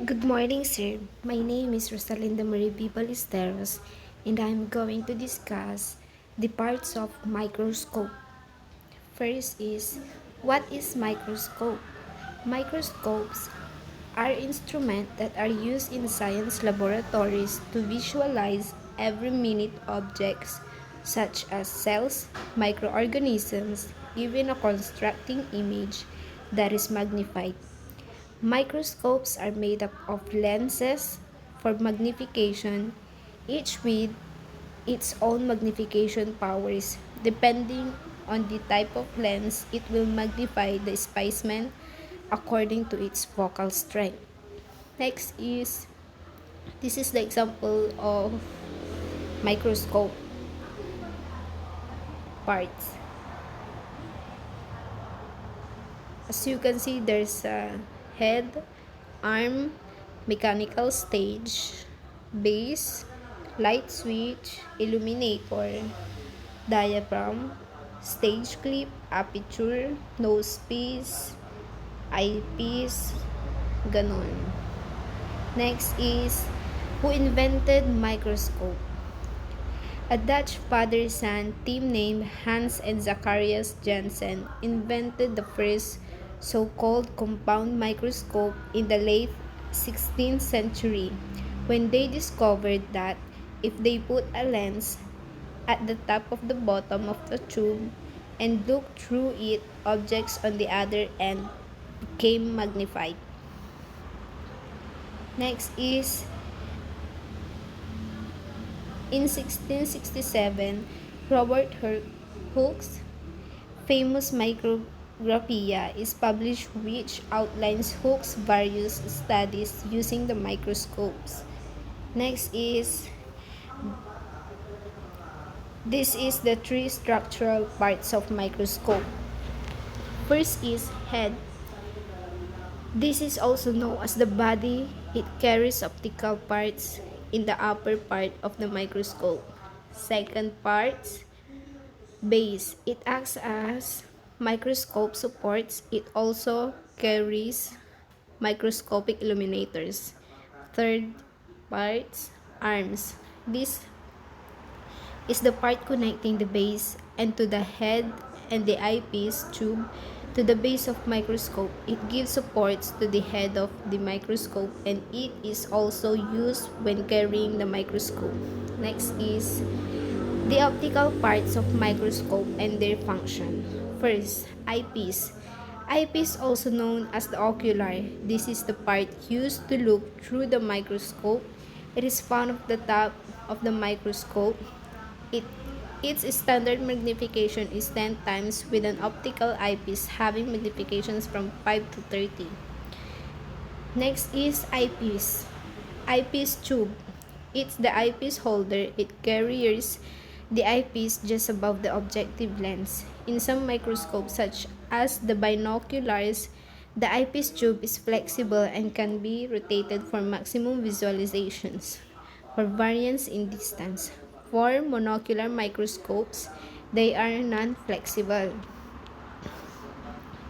Good morning, sir. My name is Rosalinda Ballesteros, and I'm going to discuss the parts of microscope. First is, what is microscope? Microscopes are instruments that are used in science laboratories to visualize every minute objects such as cells, microorganisms, even a constructing image that is magnified. Microscopes are made up of lenses for magnification, each with its own magnification powers. Depending on the type of lens, it will magnify the specimen according to its focal strength. Next is, this is the example of microscope parts. As you can see, there's a head, arm, mechanical stage, base, light switch, illuminator, diaphragm, stage clip, aperture, nose piece, eyepiece, ganon. Next is, who invented microscope? A Dutch father-son team named Hans and Zacharias Janssen invented the first so-called compound microscope in the late 16th century, when they discovered that if they put a lens at the top of the bottom of the tube and looked through it, objects on the other end became magnified. Next is, in 1667, Robert Hooke's famous Micrographia is published, which outlines Hooke's various studies using the microscopes. Next is, this is the three structural parts of microscope. First is head. This is also known as the body. It carries optical parts in the upper part of the microscope. Second part, base. It acts as microscope supports. It also carries microscopic illuminators. Third part, arms. This is the part connecting the base and to the head and the eyepiece tube to the base of microscope. It gives supports to the head of the microscope, and it is also used when carrying the microscope. Next is the optical parts of microscope and their function. First, eyepiece. Eyepiece, also known as the ocular. This is the part used to look through the microscope. It is found at the top of the microscope. It, its standard magnification is 10 times, with an optical eyepiece having magnifications from 5 to 30. Next is eyepiece. Eyepiece tube. It's the eyepiece holder. It carries the eyepiece just above the objective lens. In some microscopes, such as the binoculars, the eyepiece tube is flexible and can be rotated for maximum visualizations, for variance in distance. For monocular microscopes, they are non-flexible.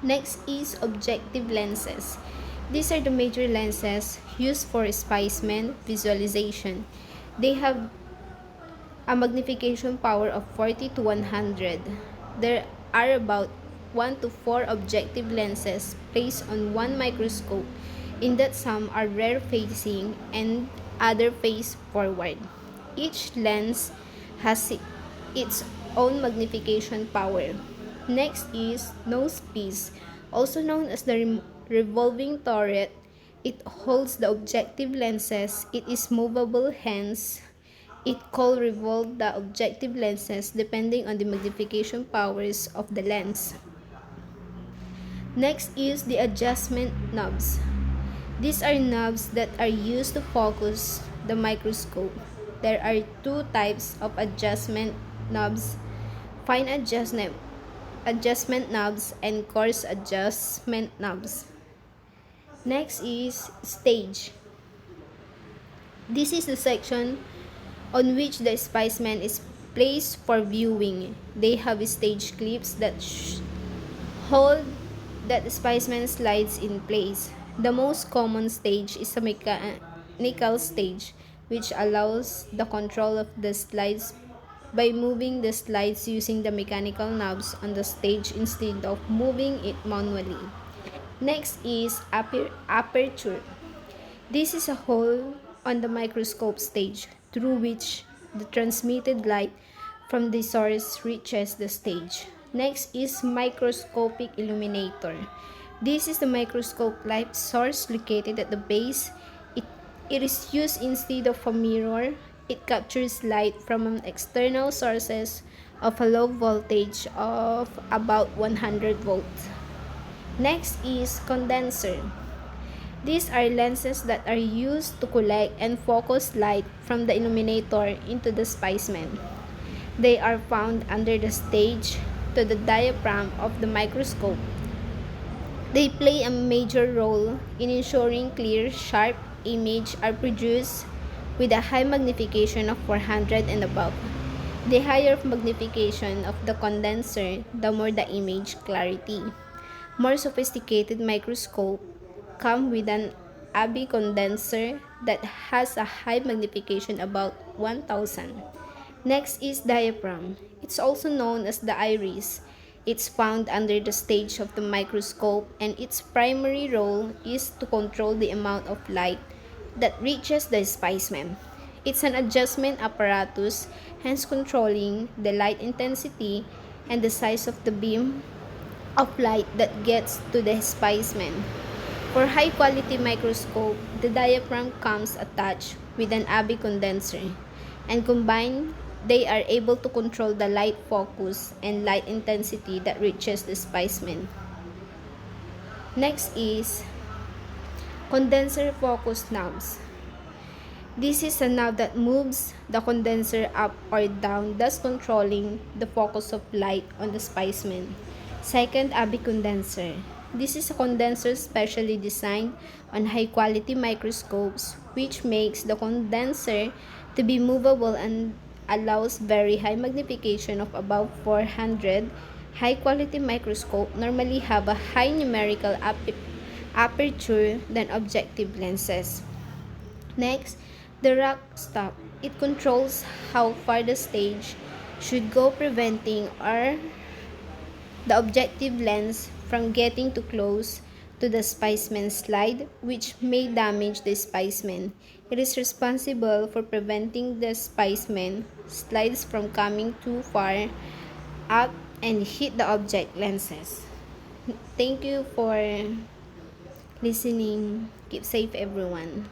Next is objective lenses. These are the major lenses used for specimen visualization. They have a magnification power of 40 to 100. There are about 1 to 4 objective lenses placed on one microscope, in that some are rear facing and other face forward. Each lens has its own magnification power. Next is nose piece, also known as the revolving turret. It holds the objective lenses. It is movable, hence it can revolve the objective lenses depending on the magnification powers of the lens. Next is the adjustment knobs. These are knobs that are used to focus the microscope. There are two types of adjustment knobs: fine adjustment knobs and coarse adjustment knobs. Next is stage. This is the section on which the specimen is placed for viewing. They have stage clips that hold that the specimen slides in place. The most common stage is a mechanical stage, which allows the control of the slides by moving the slides using the mechanical knobs on the stage instead of moving it manually. Next is aperture. This is a hole on the microscope stage through which the transmitted light from the source reaches the stage. Next is microscopic illuminator. This is the microscope light source located at the base. It, it is used instead of a mirror. It captures light from external sources of a low voltage of about 100 volts. Next is condenser. These are lenses that are used to collect and focus light from the illuminator into the specimen. They are found under the stage to the diaphragm of the microscope. They play a major role in ensuring clear, sharp images are produced with a high magnification of 400 and above. The higher magnification of the condenser, the more the image clarity. More sophisticated microscopes come with an AB condenser that has a high magnification about 1000. Next is diaphragm. It's also known as the iris. It's found under the stage of the microscope, and its primary role is to control the amount of light that reaches the specimen. It's an adjustment apparatus, hence controlling the light intensity and the size of the beam of light that gets to the specimen. For high-quality microscope, the diaphragm comes attached with an AB condenser, and combined, they are able to control the light focus and light intensity that reaches the specimen. Next is condenser focus knobs. This is a knob that moves the condenser up or down, thus controlling the focus of light on the specimen. Second, AB condenser. This is a condenser specially designed on high-quality microscopes, which makes the condenser to be movable and allows very high magnification of above 400. High-quality microscopes normally have a high numerical aperture than objective lenses. Next, the rack stop. It controls how far the stage should go, preventing the objective lens from getting too close to the specimen slide, which may damage the specimen. It is responsible for preventing the specimen slides from coming too far up and hit the object lenses. Thank you for listening. Keep safe, everyone.